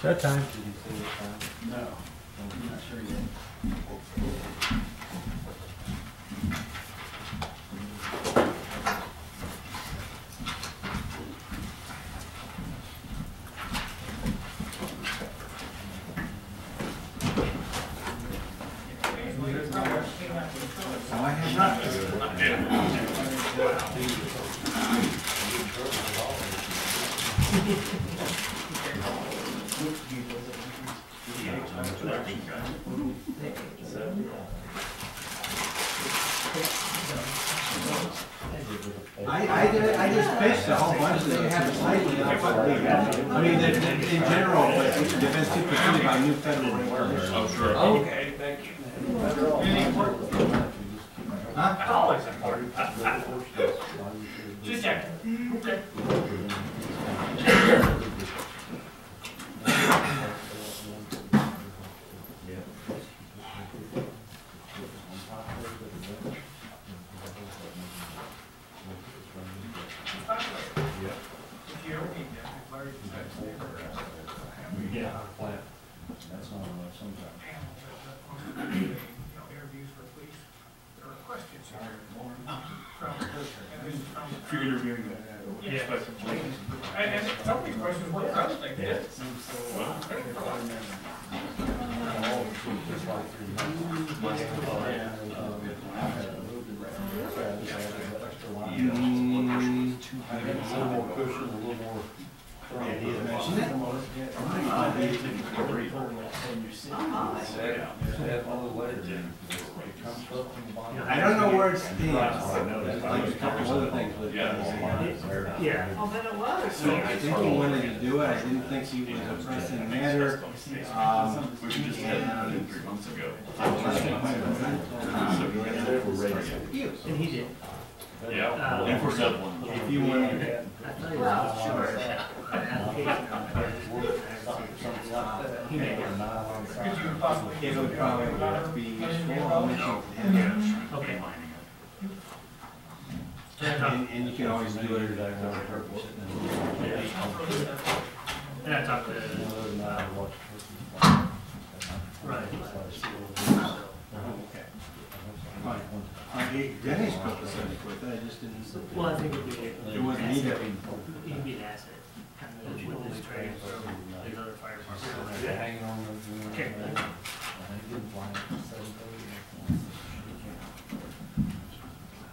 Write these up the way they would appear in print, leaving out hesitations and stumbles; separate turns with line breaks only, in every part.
Showtime.
No, I'm not sure yet.
I have I just fished a whole bunch that you haven't slightly. I mean, in general, but they've been superseded by new federal regulations.
Oh, sure.
Okay, thank you.
Huh?
Always important. Just check. Okay.
Yeah, plant. That's not enough sometimes.
Interviews for police. There are questions here. If you're interviewing the expected police. And some of these questions were interesting.
Yeah, it seems so. Just like 3 months. A little more cushion, a little more.
I don't know where it stands. Like a couple other things with
Yeah.
Oh, then it was.
So I think he wanted to do it. I didn't think he was a pressing matter.
We just had it 3 months ago.
And he did.
Yeah, and for Zeppelin.
If you wanted to.
I thought he was sure. An application on he made it.
Could you possibly?
It would probably be useful. I'll mention it to him.
Okay.
And you can always do it on purpose.
And I talked to, right.
Okay. Fine. Denny's copacetic with it, I just didn't.
Well, I think it
wasn't needed.
He'd be an asset. With his training from his other fire department.
Hanging on the.
Okay.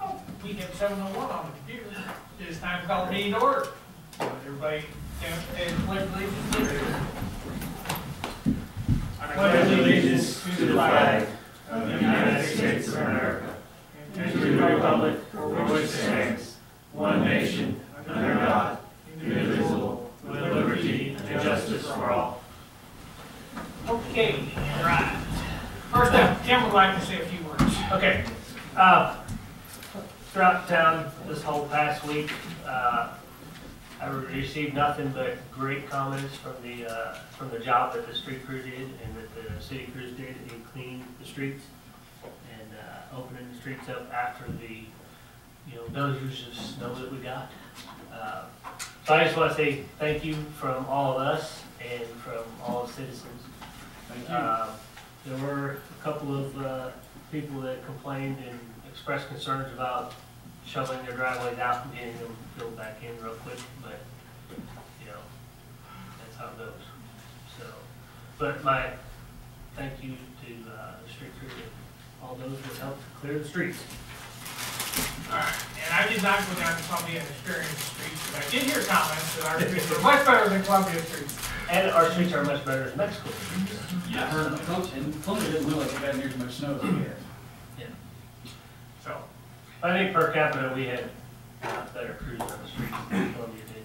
Oh, we have 7:01 on the computer. It is time to call the meeting to order. Everybody stand and pledge allegiance to the I pledge allegiance to the flag of the United States of America and to the republic for which it stands, one nation, under God, indivisible, with liberty and justice for all. Okay, all right. First up, Tim would like to say a few words.
Okay. Throughout town this whole past week, I received nothing but great comments from the job that the street crew did and that the city crews did in cleaning the streets and opening the streets up after the deluge of snow that we got. So I just want to say thank you from all of us and from all the citizens.
Thank you.
There were a couple of people that complained and expressed concerns about shoveling their driveways out and getting them filled back in real quick, but that's how it goes. So, but my thank you to the street crew and all those who helped clear the streets.
Alright, and I did not go down to Columbia and experience the streets, but I did hear comments that our streets are much better than Columbia streets.
And our streets are much better than Mexico.
I heard, and Columbia didn't look like they got near as much snow as we had.
Yeah.
So,
I think per capita we had better crews on the streets than Columbia did.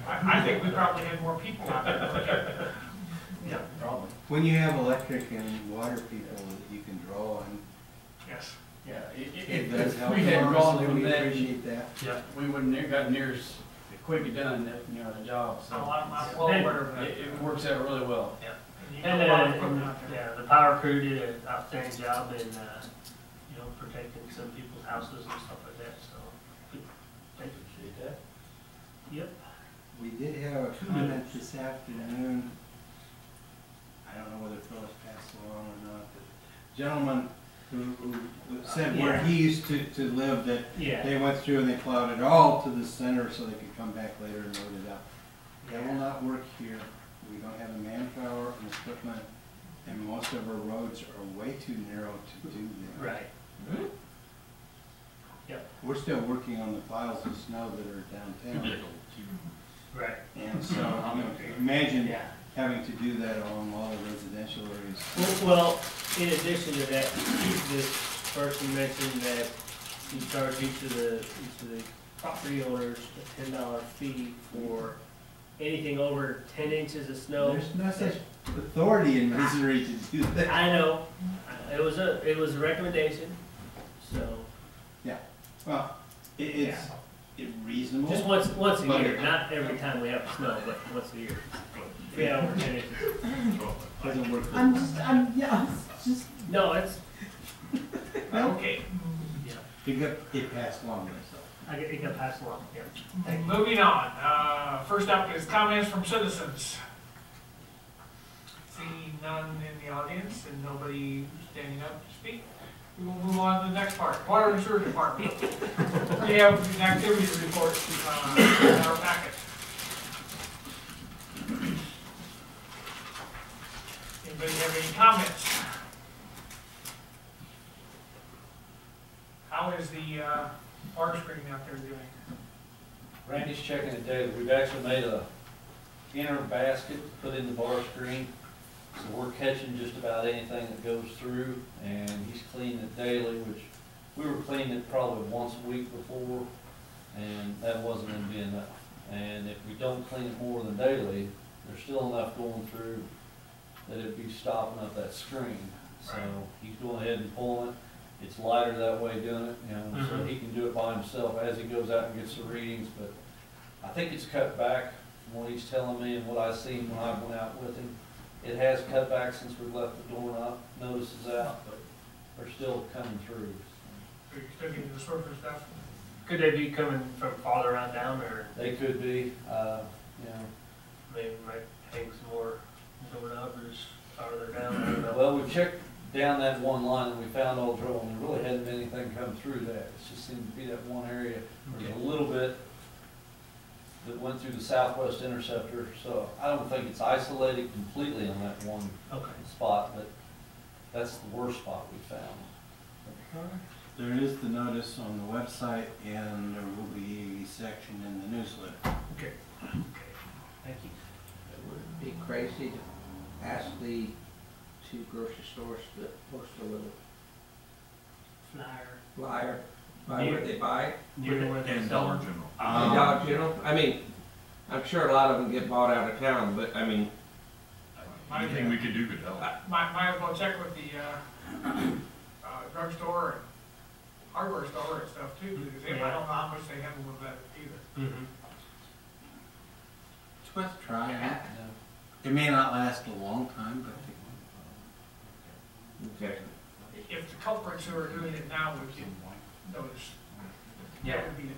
I think we probably had more people out there.
Yeah,
Probably.
When you have electric and water people that you can draw on,
Yes.
Yeah,
it does
if
help.
we had gone
Honestly,
from
we
that,
appreciate that.
yeah.
we wouldn't have got near as quick done, the job,
So
so.
I'm well aware of that.
It works out really well.
And you
And
got a lot of equipment out there.
the power crew did an outstanding job in protecting some people's houses and stuff like that. So, thank you.
Appreciate that.
Yep.
We did have a comment this afternoon I don't know whether Phyllis passed along or not, but gentleman who said where he used to live, that
Yeah.
they went through and they plowed it all to the center so they could come back later and load it up. That will not work here. We don't have the manpower and equipment, and most of our roads are way too narrow to do that.
Right. Yep.
We're still working on the piles of snow that are downtown.
Right.
And so, imagine
Yeah.
having to do that along all the residential areas.
Well, in addition to that, this person mentioned that you charge each of the property owners a $10 fee for anything over 10 inches of snow.
There's no such authority in Missouri to do that.
I know, it was a recommendation, so,
Well, it's reasonable.
just once a
But-
year, not every time we have snow, but once a year. Yeah, over 10 inches.
Doesn't work.
No, it's,
Okay,
It passed along myself.
it got passed along, yeah. Thank you.
moving on. First up is comments from citizens. Seeing none in the audience and nobody standing up to speak, we will move on to the next part, Water and Sewer Department. We have an activity report in our packet. Anybody have any comments? How is the bar screen out there doing?
Randy's checking it daily. We've actually made a inner basket to put in the bar screen. So we're catching just about anything that goes through, and he's cleaning it daily, which we were cleaning it probably once a week before, and that wasn't gonna be enough. And if we don't clean it more than daily, there's still enough going through that it'd be stopping up that screen. So he's going ahead and pulling it. It's lighter that way doing it, you know, so he can do it by himself as he goes out and gets the readings, but I think it's cut back from what he's telling me and what I've seen when I went out with him. It has cut back since we've left the door up, notices out, but they're still coming through.
Are you still getting the surface stuff?
Could they be coming from farther on down, or
They could be, you know,
maybe might hang some more doorknobs farther down, I don't know.
well, we checked down that one line and we found all trouble, and there really hadn't been anything come through that. It just seemed to be that one area. There's a little bit that went through the southwest interceptor, so I don't think it's isolated completely on that one
Okay.
spot, but that's the worst spot we found.
There is the notice on the website, and there will be a section in the newsletter.
Okay. Thank you.
It would be crazy to ask the two grocery stores to post a little
Flyer.
flyer by where they buy.
Near where they
And
sell
Dollar
them.
General.
Dollar General, I mean, I'm sure a lot of them get bought out of town, but I mean,
Anything we could do could help.
Might as well check with the drugstore and hardware store and stuff too, because I don't know how much they handle with that either.
Mm-hmm.
It's worth trying.
Yeah.
It may not last a long time, but
okay.
If the culprits who are doing it now would get noticed,
Yeah.
that would be,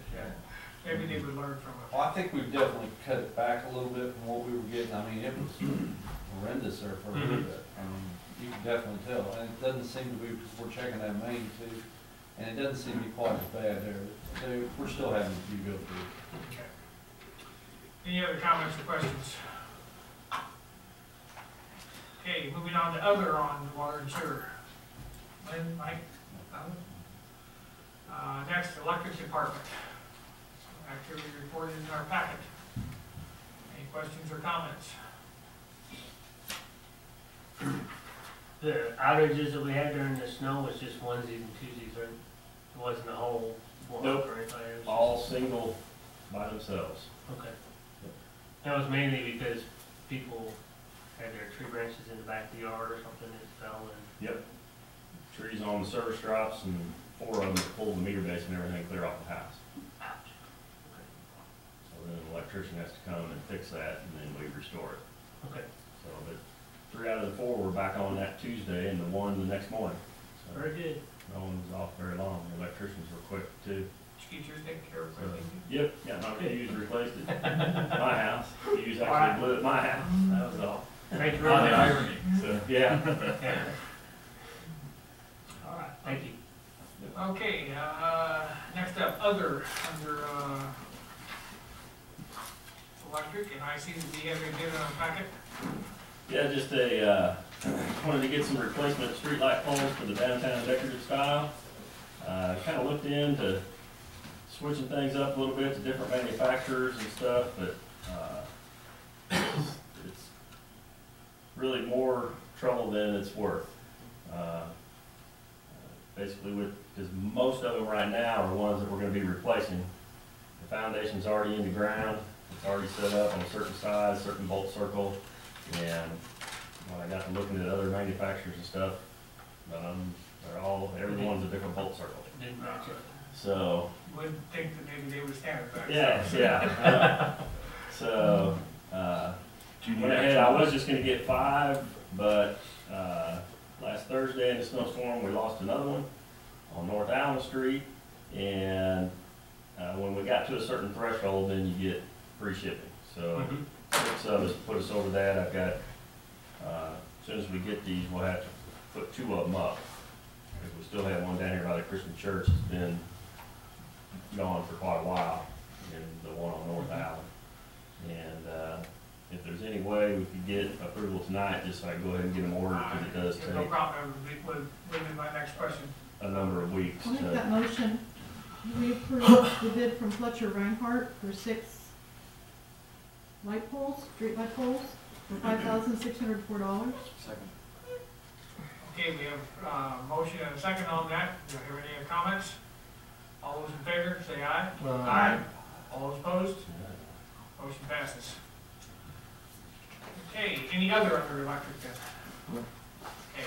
maybe they would learn from it.
Well, I think we've definitely cut it back a little bit from what we were getting. I mean, it was horrendous there for a little bit. I mean, you can definitely tell. And it doesn't seem to be, because we're checking that main too, and it doesn't seem to be quite as bad there. We're still having a few go through.
Okay. Any other comments or questions? Okay, moving on to other on water and sewer. Lynn, Mike? Next, electric department. Activity reported in our packet. Any questions or comments?
The outages that we had during the snow was just onesies and twosies, right? It wasn't a whole block
Nope.
or anything. It was
All single by themselves.
just- Okay. That was mainly because people had their tree branches in the back of the yard or something that fell and.
Yep. Trees on the service drops and 4 of them that pulled the meter base and everything clear off the house.
Ouch.
So then an electrician has to come and fix that and then we restore it.
Okay.
So, but 3 out of the 4 were back on that Tuesday and the 1 the next morning. So
Very good.
no one was off very long. The electricians were quick too.
Did you get yours taken care of?
So, yep, got my fuse replaced at my house. Fuse actually blew at my house. That was all.
Thank you
Oh,
very
the
much.
irony.
So, yeah.
Yeah. All right, thank you.
Okay, next up, other, under, electric, and I see that we have a bid on a packet.
Yeah, just wanted to get some replacement streetlight poles for the downtown decorative style. Kind of looked into switching things up a little bit to different manufacturers and stuff, but, it's really more trouble than it's worth. Basically because most of them right now are ones that we're gonna be replacing. The foundation's already in the ground, it's already set up on a certain size, certain bolt circle, and when I got to looking at other manufacturers and stuff, every one's a different bolt circle.
Didn't match it.
So,
Would think that maybe they would stand it back.
yeah. So,
Do you need
went ahead,
extra?
I was just gonna get 5, but, last Thursday in the snowstorm, we lost another one on North Allen Street, and, when we got to a certain threshold, then you get free shipping. So,
Mhm.
6 of us put us over that. I've got, as soon as we get these, we'll have to put 2 of them up. Because we still have one down here by the Christian church that's been gone for quite a while, and the one on North Allen. And, if there's any way we could get approval tonight, just so I can go ahead and get them ordered, because it does
No
take
problem, that would be my next question.
a number of weeks
I'll make that
to.
motion. We approve the bid from Fletcher Reinhardt for 6 light poles, street light poles, for $5,604.
Second.
Okay, we have, motion and a second on that. Do you have any comments? All those in favor, say aye.
Aye.
All those opposed? Motion passes. Okay, any other under electric then? Okay.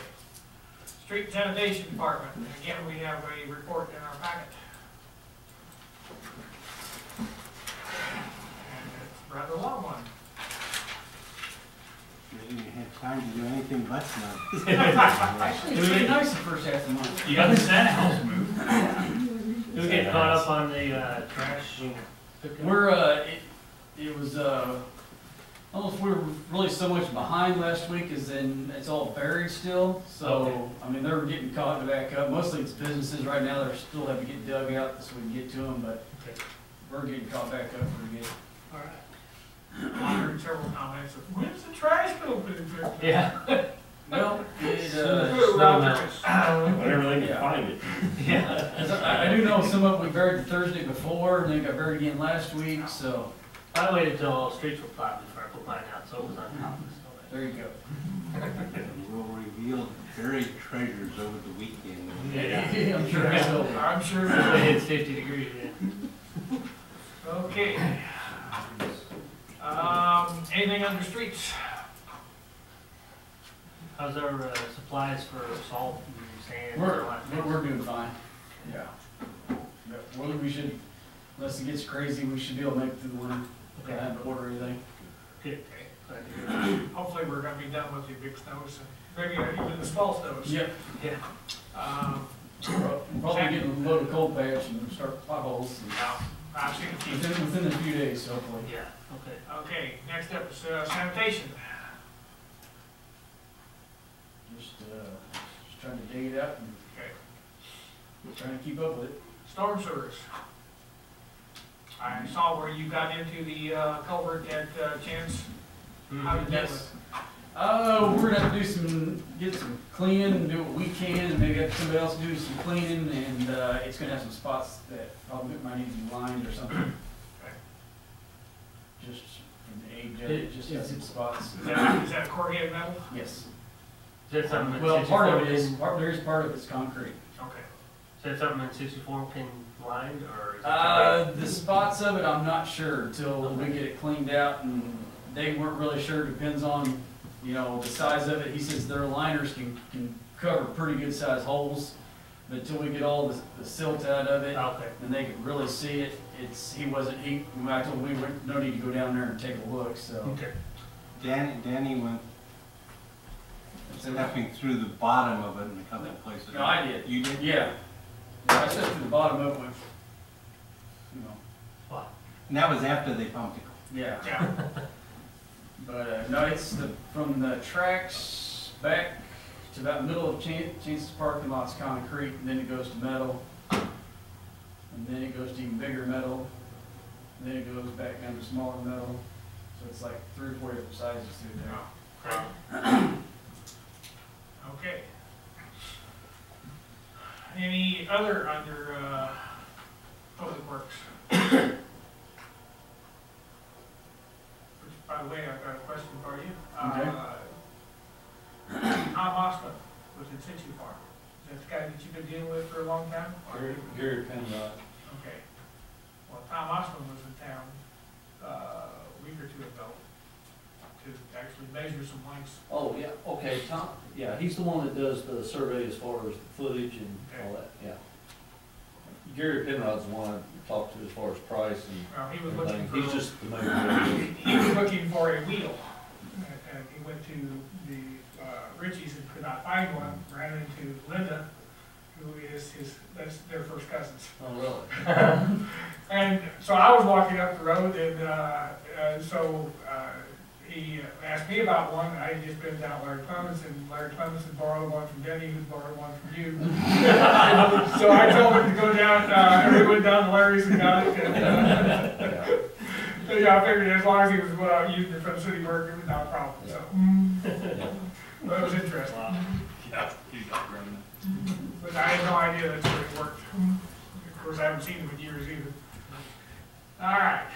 Street and Sanitation Department, and again, we have a report in our packet. And it's a rather long one.
We didn't have time to do anything but snow.
Actually, it's pretty nice the first half of the month.
You got the Santa house moved.
Who get caught up on the, trash? pickup?
We're, it was, almost, we were really so much behind last week as in, it's all buried still.
Okay.
So, I mean, they're getting caught to back up. Mostly it's businesses right now, they're still have to get dug out so we can get to them, but
Okay.
we're getting caught back up pretty good.
All right.
I heard several comments of, when's the trash bill being fixed?
Yeah.
Well, it,
Whenever they can
Yeah.
find it.
Yeah.
as I do know some of them we buried the Thursday before, and then got buried again last week, so
I waited till all streets were plowed before I put mine out, so it was on top of the
there you go.
We'll reveal buried treasures over the weekend.
Yeah.
I'm sure I will.
I'm sure.
snow. It hits 50 degrees, yeah.
Okay. Anything under streets?
How's our supplies for salt and sand? and
We're,
all that?
we're doing fine, yeah. Well, we should, unless it gets crazy, we should be able to make it through the winter. Don't have to order anything.
Good. Glad to hear that.
Hopefully, we're gonna be done with the big snows, and maybe even the small snows.
Yep.
Yeah.
Probably getting a load of cold patch and start potholes and
I've seen a few.
within a few days, hopefully.
Yeah, okay.
Okay, next up is sanitation.
Just trying to dig it out and
Okay.
trying to keep up with it.
Storm sewers. I saw where you got into the culvert at Chance. How did that
Yes. We're gonna have to get some cleaning and do what we can, and maybe have somebody else do some cleaning, and, it's gonna have some spots that probably might need to be lined or something.
Okay.
Just from the age of it, just has some spots.
Is that corrugated metal?
Yes.
Is that something that
Well, part of it is,
64
there is part of it's concrete.
Okay.
Is that something that 64 can line, or is that?
The spots of it, I'm not sure until we get it cleaned out, and they weren't really sure, depends on, you know, the size of it. He says their liners can cover pretty good sized holes, but until we get all the silt out of it,
Okay.
and they could really see it, I told him we went, no need to go down there and take a look, so.
Okay.
Danny went stepping through the bottom of it in a couple of places.
No, I did.
You did?
Yeah. I stepped to the bottom of it with, you know,
And that was after they pumped it.
yeah.
Yeah.
But, no, it's from the tracks back to about middle of Chance's parking lot's concrete, and then it goes to metal. And then it goes to even bigger metal, and then it goes back down to smaller metal. So it's like 3 or 4 different sizes through there.
Okay. Okay. Any other under Public Works? Which, by the way, I've got a question for you.
Okay.
Tom Osmond was in Situ Farm. Is that the guy that you've been dealing with for a long time?
Gary Penrod.
Okay. Well, Tom Osmond was in town a week or two ago to actually measure some lengths.
Oh, yeah, okay, Tom, yeah, he's the one that does the survey as far as the footage and all that, yeah. Gary Penrod's the one I talked to as far as price and
Well, he was looking
everything.
for.
He's just the main.
He was looking for a wheel, and he went to the Ritchie's and could not find one, ran into Linda, who is that's their first cousins.
Oh, really?
And so I was walking up the road, and so he asked me about one. I had just been down Larry Clemens, and Larry Clemens had borrowed one from Denny, who borrowed one from you. So I told him to go down, we went down to Larry's and got it. And, so yeah, I figured as long as he was using it for the city work, it was not a problem. So, but it was interesting.
Yeah, you got running.
But I had no idea that's where it worked. Of course, I haven't seen him in years either. All right.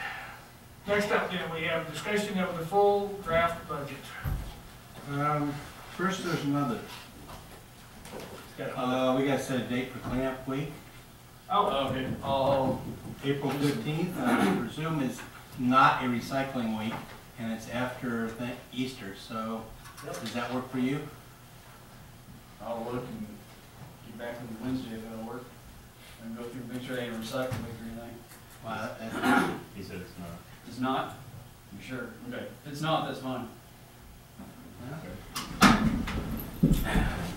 Next up, then, we have discussion of the full draft budget.
First, there's another. We gotta set a date for cleanup week.
Oh,
Okay. Oh,
April 15th, I presume is not a recycling week, and it's after Easter, so does that work for you?
I'll look and get back on Wednesday if that'll work. And go through, make sure they ain't recycling or anything.
Well,
He said it's not.
It's not? You sure? Okay. If it's not, that's fine.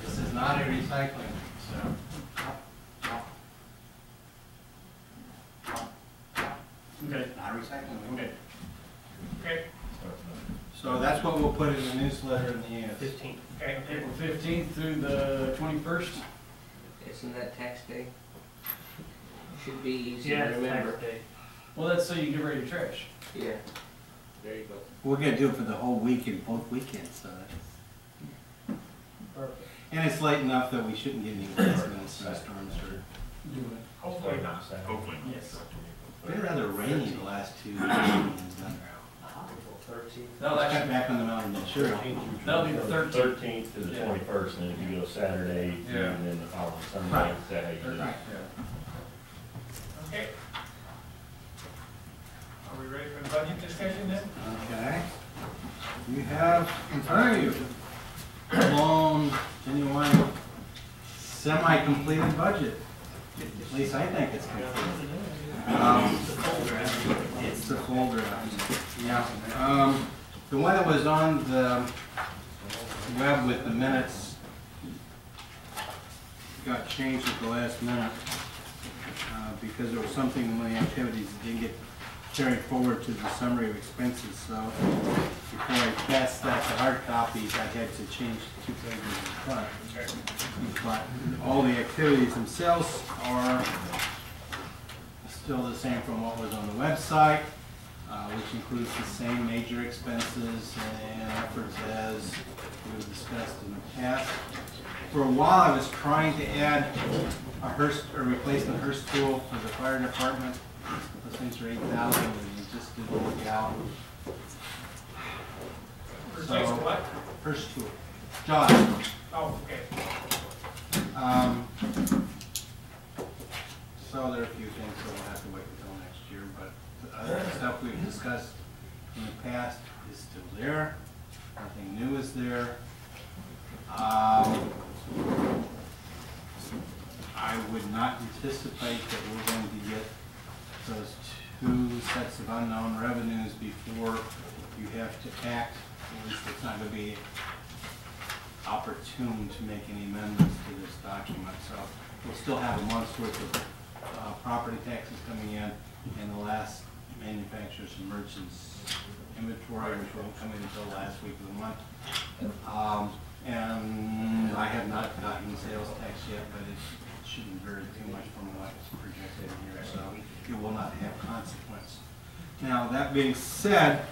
this is not a recycling, so.
Okay.
Not a recycling week.
Okay.
okay,
So that's what we'll put in the newsletter in the end.
15.
okay.
April 15th through the 21st.
Isn't that tax day? Should be easy
Yeah,
to
it's
remember.
tax day.
Well, that's so you can get ready to trash.
Yeah. There you go.
We're gonna do it for the whole week and both weekends, so that's.
Perfect.
And it's late enough that we shouldn't get any last minute snowstorms or.
Hopefully not.
Hopefully.
Yes.
It's been rather rainy the last 2 weeks.
April 13th.
That'll
Cut
actually,
back on the mountain, sure.
that'll be the 13th.
13th to the
Yeah.
21st, and then if you go Saturday,
Yeah.
and then the following Sunday,
Right.
is that how you do it?
Right.
Okay. Are we ready for the budget discussion then?
Okay. You have in front of you a long, genuine, semi-completed budget. At least I think it's completed. It's the full draft. Yeah. The one that was on the web with the minutes got changed at the last minute because there was something in the activities that didn't get carried forward to the summary of expenses. So before I passed that to hard copies, I had to change 2 pages in front. But all the activities themselves are still the same from what was on the website, which includes the same major expenses and efforts as we've discussed in the past. For a while, I was trying to add a replacement hearse tool for the fire department. Those things are $8,000, and it just didn't work out.
Replace the what?
Hearse tool, Jaws.
Oh, okay.
So there are a few things that we'll have to wait until next year, but the other stuff we've discussed in the past is still there. Nothing new is there. I would not anticipate that we're going to get those 2 sets of unknown revenues before you have to act. At least it's not going to be opportune to make any amendments to this document. So we'll still have a month's worth of property taxes coming in, and the last manufacturers and merchants inventory, which won't come in until last week of the month. And I have not gotten sales tax yet, but it shouldn't vary too much from what's projected here, so it will not have consequence. Now, that being said,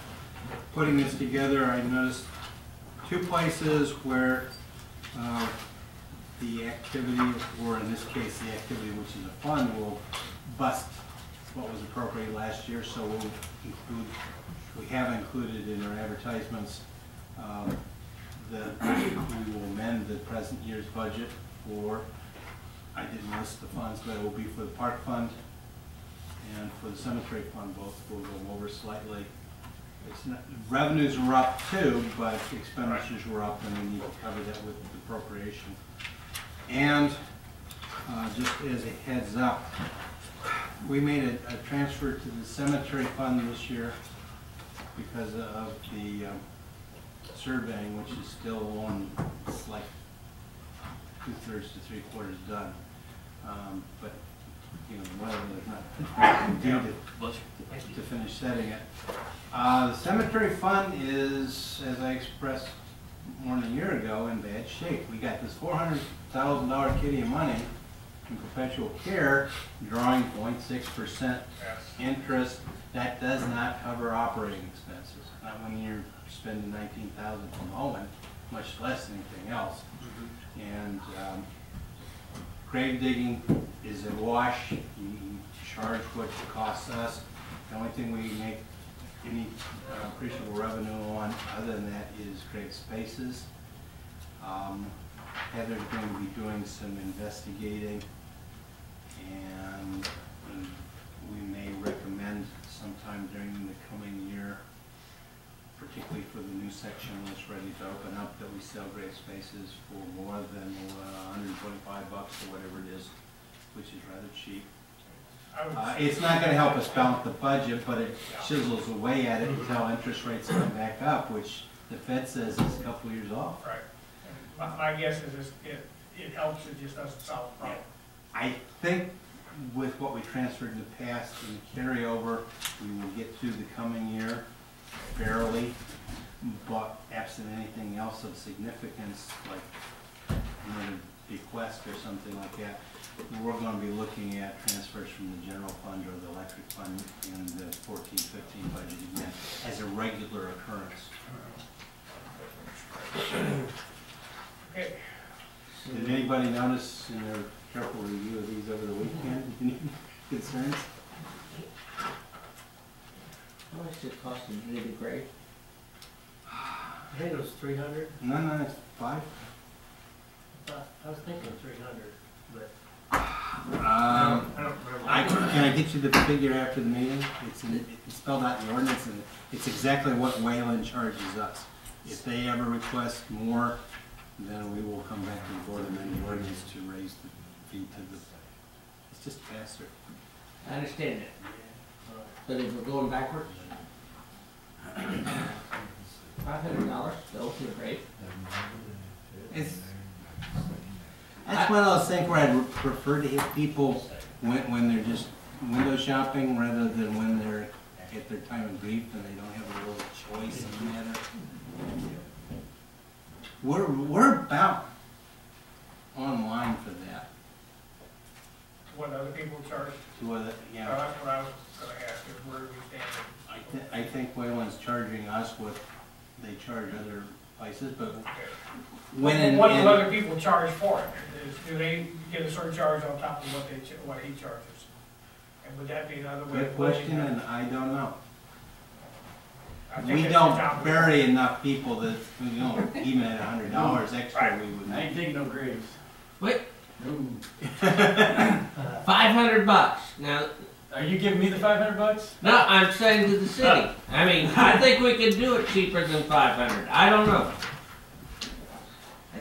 putting this together, I noticed two places where the activity, or in this case, the activity which is a fund, will bust what was appropriate last year, so we'll include, we have included in our advertisements that we will amend the present year's budget for, I didn't list the funds, but it will be for the park fund and for the cemetery fund. Both will go over slightly. It's not, revenues are up too, but expenditures were up, and we need to cover that with the appropriation. And just as a heads up, we made a transfer to the cemetery fund this year because of the surveying, which is still on, it's like 2/3 to 3/4 done. But you know, whatever, there's not to finish setting it. The cemetery fund is, as I expressed more than a year ago, in bad shape. We got this $400,000 kitty of money in perpetual care, drawing 0.6% interest. That does not cover operating expenses. Not when you're spending $19,000 from mowing, much less anything else. And grave digging is a wash. You charge what it costs us. The only thing we make any appreciable revenue on other than that is grave spaces. Heather's going to be doing some investigating, and we may recommend sometime during the coming year, particularly for the new section when it's ready to open up, that we sell grave spaces for more than $125 or whatever it is, which is rather cheap. It's not going to help us balance the budget, but it chisels away at it until interest rates come back up, which the Fed says is a couple years off.
Right. My guess is it helps, it just doesn't solve the problem.
I think with what we transferred in the past and the carryover, we will get through the coming year fairly, but absent anything else of significance, like another bequest or something like that, we're going to be looking at transfers from the general fund or the electric fund in the 14-15 budget again as a regular occurrence.
Okay.
Did anybody notice in their careful review of these over the weekend any concerns?
How much did it cost to dig a grave?
I think it was 300.
No, it's 5.
I was thinking 300, but
I
I don't remember.
can I get you the figure after the meeting? It's spelled out in the ordinance, and it's exactly what Wayland charges us. If they ever request more, then we will come back to the board and amend the ordinance to raise the fee to the, it's just faster.
I understand that. But if we're going backwards, $500 to open a grave?
That's one of those things where I'd prefer to hit people when they're just window shopping rather than when they're at their time of grief and they don't have a real choice in the matter. We're about online for that.
What other people charge?
To what, yeah.
Well, that's what I was going to ask, is where do we stand?
I think Wayland's charging us what they charge other places, but
Okay.
when
What do other people charge for it? Do they get a surcharge on top of what he charges? And would that be another way
good
of
question,
looking at
and I don't know.
I think
We
it's
don't
on top of-
bury enough people that, you know, even at $100 extra, we would.
I ain't digging no graves.
Wait,
Ooh.
$500. Now,
Are you giving me the $500?
no, I'm saying to the city. I mean, I think we can do it cheaper than $500. I don't know.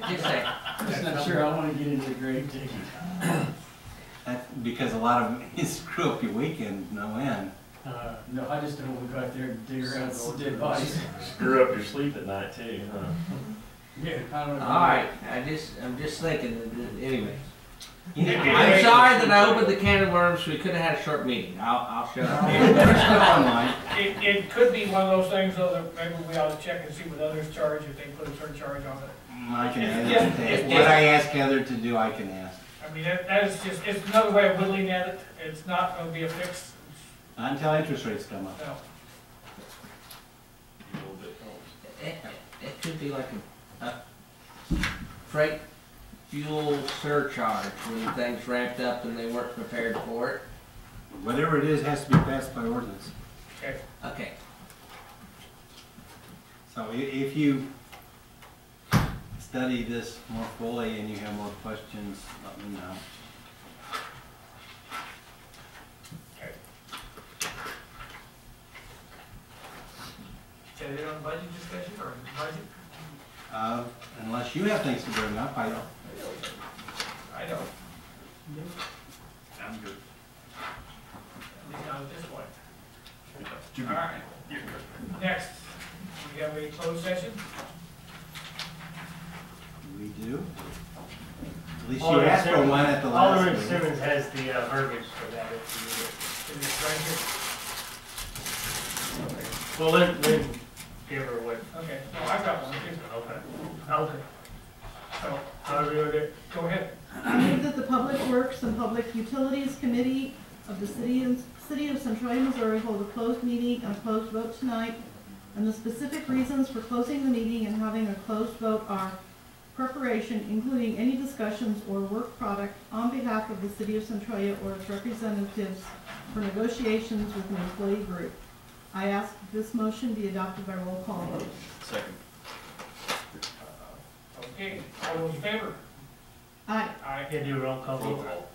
I just say,
I'm just not sure I want to get into the grave digging.
That's because a lot of them screw up your weekend, no end.
No, I just don't want to go out there and dig around some dead bodies.
Screw up your sleep at night too, huh?
Yeah, I don't know.
all right, I'm just thinking, anyway. I'm sorry that I opened the can of worms. We could have had a short meeting. I'll shut up.
Online.
It could be one of those things, though, that maybe we ought to check and see what others charge, if they put a surcharge on it.
I can
Yeah,
ask. What I ask Heather to do, I can ask.
I mean, that is just, it's another way of whittling at it. It's not gonna be a fix.
Not until interest rates come up.
No.
It could be like a freight fuel surcharge when things ramped up and they weren't prepared for it.
Whatever it is has to be passed by ordinance.
Okay.
Okay.
So if you study this more fully and you have more questions, let me know.
Okay. Is that it on budget discussion or budget?
Unless you have things to bring up, I don't.
I don't,
I'm good.
at least not at this point. All right. Next, we have a closed session.
We do. At least you asked for one at the last
Alderman
meeting.
Simmons has the verbiage for that if
Is it right here?
you need it. Well, then give her what,
Okay, no, I've got one too.
okay.
So,
However you want it.
go ahead.
I move that the Public Works and Public Utilities Committee of the City of Centralia, Missouri hold a closed meeting and a closed vote tonight, and the specific reasons for closing the meeting and having a closed vote are preparation, including any discussions or work product on behalf of the City of Centralia or its representatives for negotiations with an employee group. I ask that this motion be adopted by roll call vote.
Second.
Okay, all those in favor?
Aye.
Aye.
Yeah, do a roll call
Roll
vote.
call.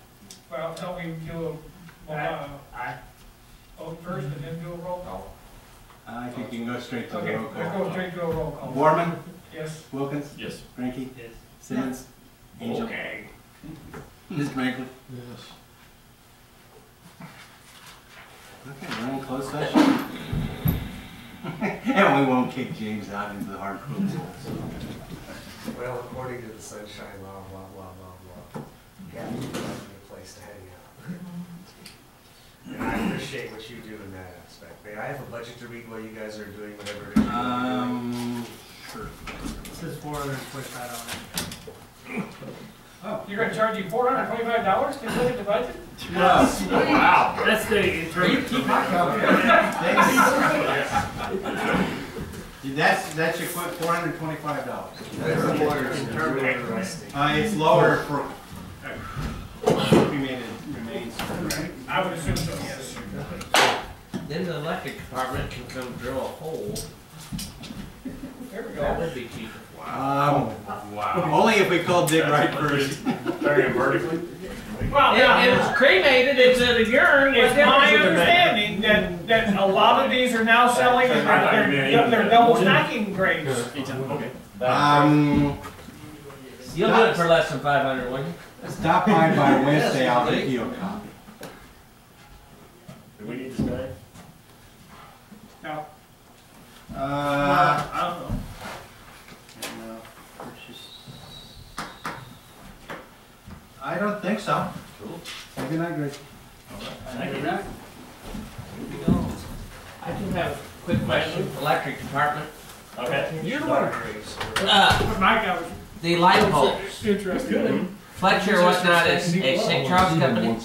Well, tell me, do a,
Aye.
vote first and then do a roll call.
I think you can go straight to the
Okay,
roll
let's
call.
go straight to a roll call.
Warman,
Yes.
Wilkins,
Yes.
Granky,
Yes.
Simmons, Angel,
Okay.
Ms. Grankley.
Yes.
Okay, we're in closed session. And we won't kick James out into the hardcore rules.
Well, according to the sunshine law, blah, blah, blah, blah, you have to find a place to hang out. And I appreciate what you do in that aspect. May I have a budget to read while you guys are doing whatever it is you're doing?
Sure.
This is $425.
Oh,
You're gonna charge you $425 to look at the budget?
Wow.
That's the internal.
Keep my copy. That's your $425.
That's the lawyer's interesting.
It's lower for cremated remains.
I would assume so, yes.
Then the electric department can come drill a hole.
There we
That
go.
would be cheaper.
Wow.
Only if we call Dick right first.
Very vertically.
Well,
It was cremated, it's a urine.
it's my understanding that a lot of these are now selling, they're double stacking grades.
Okay.
You'll do it for less than 500, wouldn't you?
Stop by Wednesday, I'll give you a copy.
Do we need to stay?
Now,
I
I don't know.
I don't think so.
Cool.
Have a good night, Grace.
Thank you.
I do have a quick question, electric department.
Okay.
You're the one.
Mike, I was
The light poles.
interested.
Fletcher whatnot is a St. Charles company,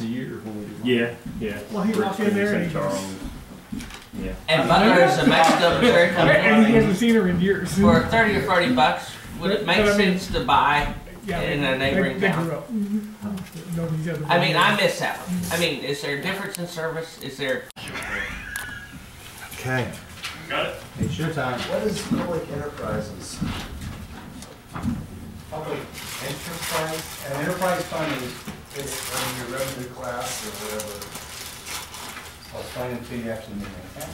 Yeah, yeah.
Well, he walked in there and he
Charles. Yeah.
and Butler is a Mexico Missouri
And he
company.
hasn't seen her in years.
For 30 or 40 bucks, would it make
But I mean-
sense to buy in a neighboring town? I mean, I miss out. I mean, is there a difference in service? Is there?
Okay.
Got it.
It's your time.
What is public enterprises? Public enterprise?
An enterprise fund is,
It's on your revenue class or whatever.
I'll explain it to you after the meeting, okay?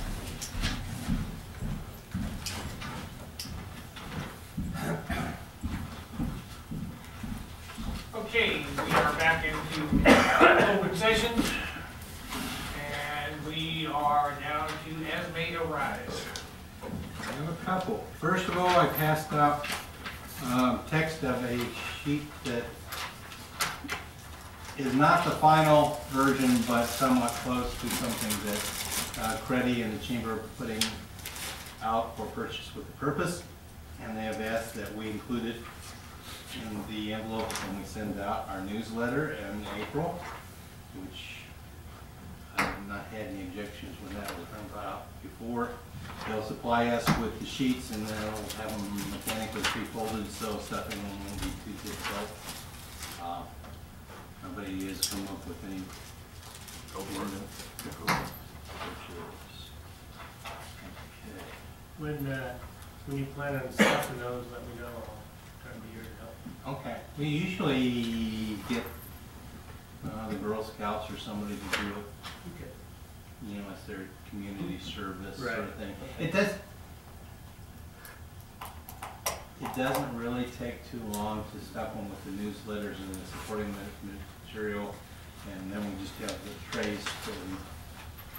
Okay, we are back into open session. And we are down to as may arise.
I have a couple. First of all, I passed out text of a sheet that is not the final version, but somewhat close to something that Creddy and the Chamber are putting out for purchase with a purpose. And they have asked that we include it in the envelope when we send out our newsletter in April, which I have not had any objections when that was done out before. They'll supply us with the sheets and they'll have them mechanically pre-folded so stuffing them won't be too difficult. Nobody has come up with any.
Go for it.
Okay.
When you plan on stuffing those, let me know. I'll try to be here to help.
Okay, we usually get the Girl Scouts or somebody to do it.
Okay.
You know, it's their community service
Right.
sort of thing. It doesn't really take too long to stuff them with the newsletters and the supporting material, and then we just have the trays so we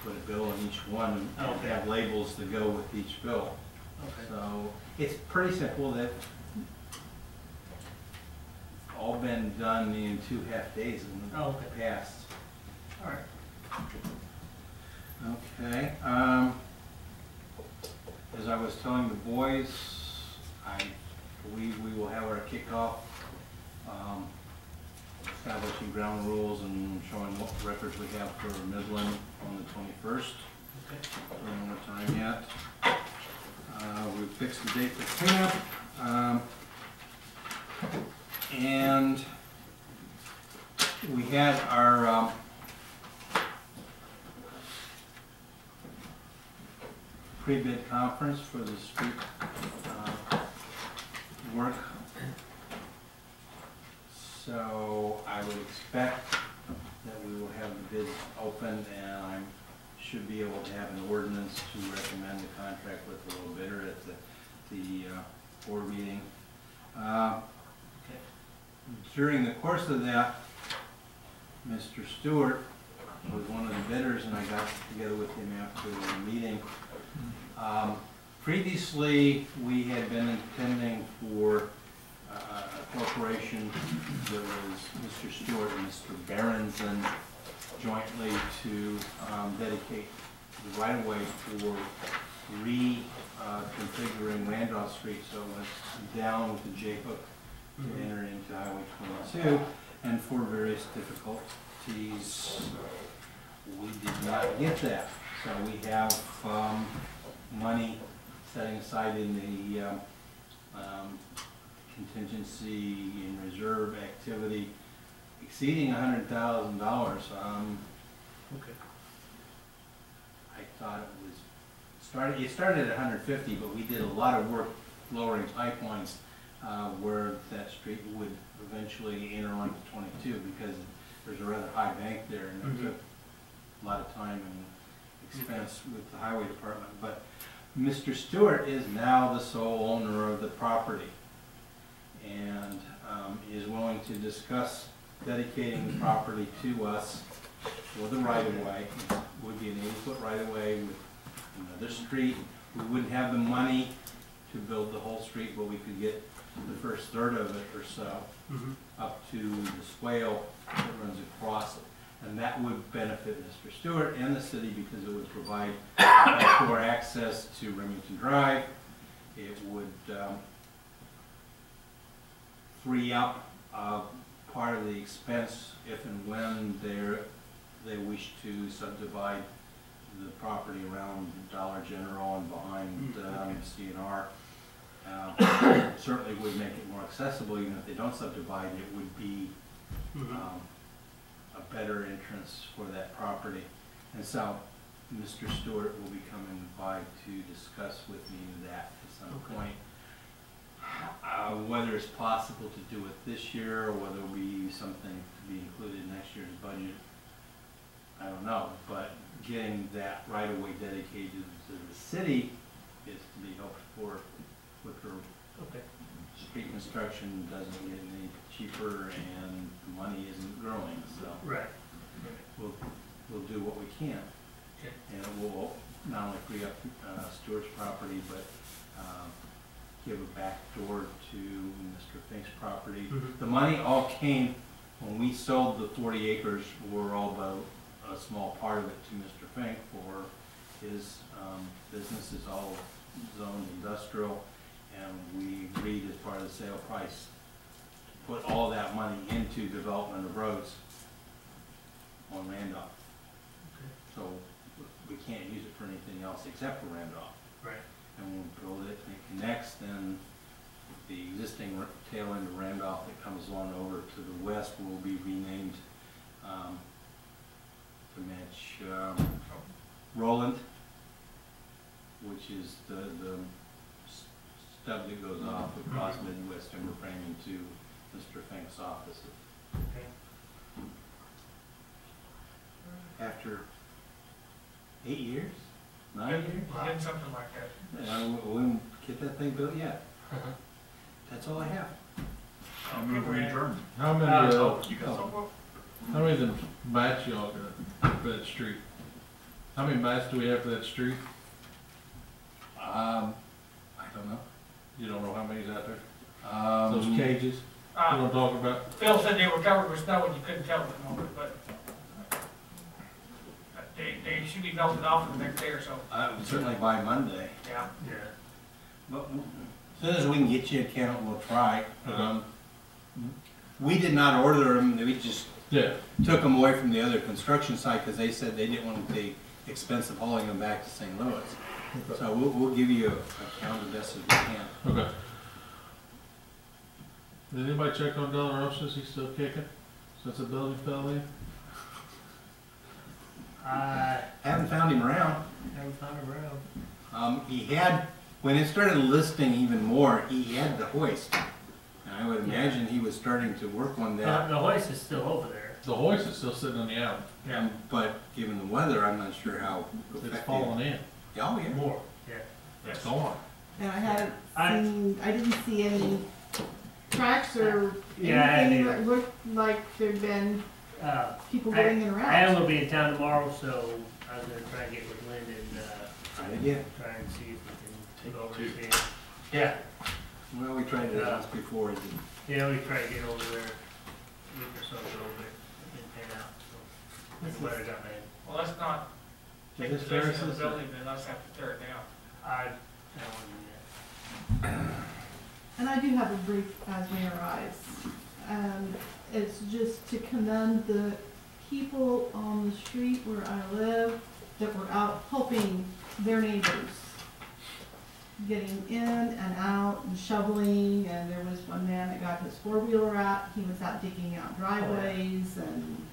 put a bill in each one and
Okay.
have labels to go with each bill.
Okay.
So it's pretty simple. That all been done in 2 half days in the
Oh, okay.
past.
All right.
Okay. As I was telling the boys, I believe we will have our kickoff, establishing ground rules and showing what records we have for Midland on the 21st.
Okay.
One more time yet. We fixed the date for cleanup. And we had our pre-bid conference for the street work. So I would expect that we will have the bids open, and I should be able to have an ordinance to recommend the contract with the low bidder at the board meeting. During the course of that, Mr. Stewart was one of the bidders, and I got together with him after the meeting. Previously, we had been intending for a corporation that was Mr. Stewart and Mr. Berenson jointly to dedicate the right-of-way for reconfiguring Randolph Street so it went down with the J-hook to enter into Highway 22, and for various difficulties, we did not get that. So we have money setting aside in the contingency and reserve activity exceeding $100,000.
Okay.
I thought it started at 150, but we did a lot of work lowering pipelines where that street would eventually enter onto 22 because there's a rather high bank there, and it took a lot of time and expense with the highway department. But Mr. Stewart is now the sole owner of the property and is willing to discuss dedicating the property to us for the right-of-way. It would be an 80-foot right-of-way with another street. We wouldn't have the money to build the whole street, but we could get the first third of it or so up to the swale that runs across it. And that would benefit Mr. Stewart and the city because it would provide backdoor access to Remington Drive. It would free up part of the expense if and when they wish to subdivide the property around Dollar General and behind CNR. Certainly would make it more accessible. Even if they don't subdivide, it would be a better entrance for that property. And so Mr. Stewart will be coming by to discuss with me that at some point. Whether it's possible to do it this year or whether it will be something to be included in next year's budget, I don't know. But getting that right-of-way dedicated to the city is to be hoped for quicker.
Okay.
Street construction doesn't get any cheaper and the money isn't growing, so
Right.
we'll do what we can.
Okay.
And it will not only free up Stewart's property, but give a back door to Mr. Fink's property. The money all came when we sold the 40 acres, we're all about a small part of it to Mr. Fink for his business is all zoned industrial, and we agreed as part of the sale price to put all that money into development of roads on Randolph. So we can't use it for anything else except for Randolph.
Right.
And when we build it and it connects, then the existing tail end of Randolph that comes along over to the west will be renamed to match Roland, which is the stub that goes off across Midwest Timber Framing to Mr. Fink's office.
Okay.
After 8 years? 9 years?
Did something like that.
We didn't get that thing built yet. That's all I have.
I move we adjourn.
How many,
Oh, you got something?
how many of them mats y'all got for that street? How many mats do we have for that street?
I don't know.
You don't know how many's out there?
Those
Those cages, you know what I'm talking about?
Phil said they were covered with snow and you couldn't tell at the moment, but they should be melted off in the next day or so.
Certainly by Monday.
Yeah.
Yeah.
But as soon as we can get you a count, we'll try. We did not order them, we just
Yeah.
took them away from the other construction site because they said they didn't want the expense of hauling them back to St. Louis. So we'll give you a count as best as we can.
Okay. Did anybody check on Del Rosa? Is he still kicking since the building fell in?
I
Haven't found him around.
haven't found him around.
He had, when it started listing even more, he had the hoist. And I would imagine he was starting to work on that.
The hoist is still over there.
The hoist is still sitting on the alley.
But given the weather, I'm not sure how
It's
effective.
falling in.
Oh, yeah.
More. Yeah.
It's gone.
And I hadn't
I-
seen, I didn't see any tracks or
Yeah, I
anything
didn't
that looked like there'd been people
I
getting in and
I am
around.
gonna be in town tomorrow, so I was gonna try and get with Lynn and,
Yeah.
try and see if we can go over and see it. Yeah,
Well, we tried it once before. It didn't.
yeah, we tried to get over there a week or so ago, but it didn't pan out, so. This weather got bad.
Well, let's not take
Is this
possession of
Ferris's?
the building, then let's have to tear it down.
I don't want to do that.
And I do have a brief as may arise. It's just to commend the people on the street where I live that were out helping their neighbors. Getting in and out and shoveling, and there was one man that got his four-wheeler out, he was out digging out driveways and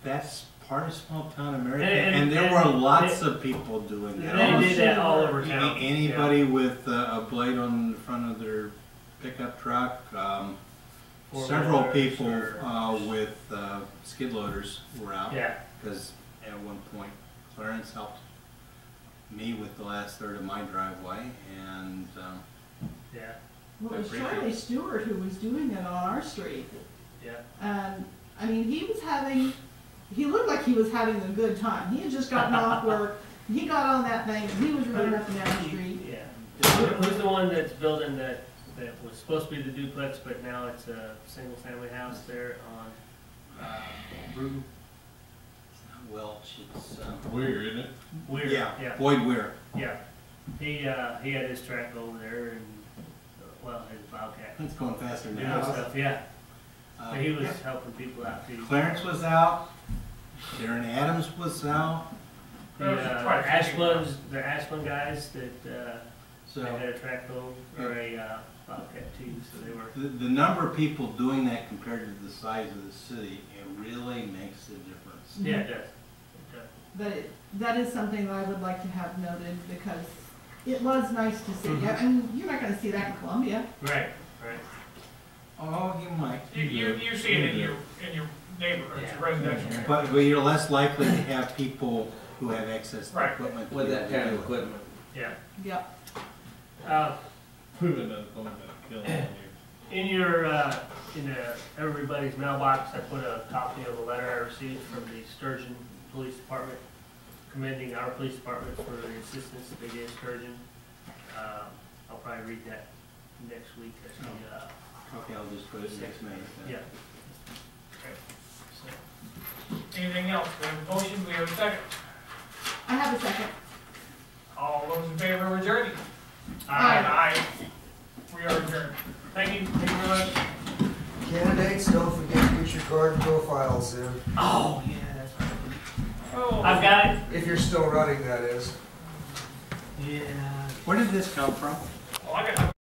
That's part of small town America,
And-
and there
and
were lots of people doing that.
They did that all over town.
Anybody with a blade on the front of their pickup truck, several
Four-wheelers
people
or-
with skid loaders were out.
Yeah,
Because at one point Clarence helped me with the last third of my driveway, and
yeah,
well, it was
I appreciate
Charlie
it.
Stewart who was doing it on our street.
yeah.
And, I mean, he looked like he was having a good time. He had just gotten off work, he got on that thing, and he was running up and down the street.
Yeah. Who's the one that's building that was supposed to be the duplex, but now it's a single-family house there on, Bruton?
it's not Welch, it's,
Weird, isn't it?
Weir.
yeah, Boyd Weir.
Yeah. He had his track over there and, well, his Bobcat.
It's going faster
Doing
now.
stuff, yeah. But he was
Yeah.
helping people out too.
Clarence was out, Darren Adams was out,
The Ashland guys that,
so
they had a track over, or a, Bobcat too, so they were.
the number of people doing that compared to the size of the city, it really makes a difference.
Yeah, it does. It does.
But that is something that I would like to have noted, because it was nice to see.
Mhm.
And you're not gonna see that in Columbia.
Right, right.
Oh, you might.
You see it in your neighborhood, it's
Yeah.
residential. area.
But you're less likely to have people who have access to
Right.
equipment. to
With
be
that
able to
kind of
do it.
equipment.
Yeah.
Yep.
We would have gone to kill him.
In your, everybody's mailbox, I put a copy of a letter I received from the Sturgeon Police Department commending our police department for the assistance that they gave Sturgeon. I'll probably read that next week, that's the,
Okay, I'll just put it next May. then.
yeah.
Anything else? We have a motion, we have a second.
I have a second.
All those in favor of adjourning?
Aye.
Aye. We are adjourned. Thank you very much.
Candidates, don't forget to get your card profiles in,
Oh, yeah, that's right.
Oh.
I've got it.
if you're still running, that is.
Yeah.
Where did this come from?
Oh, I got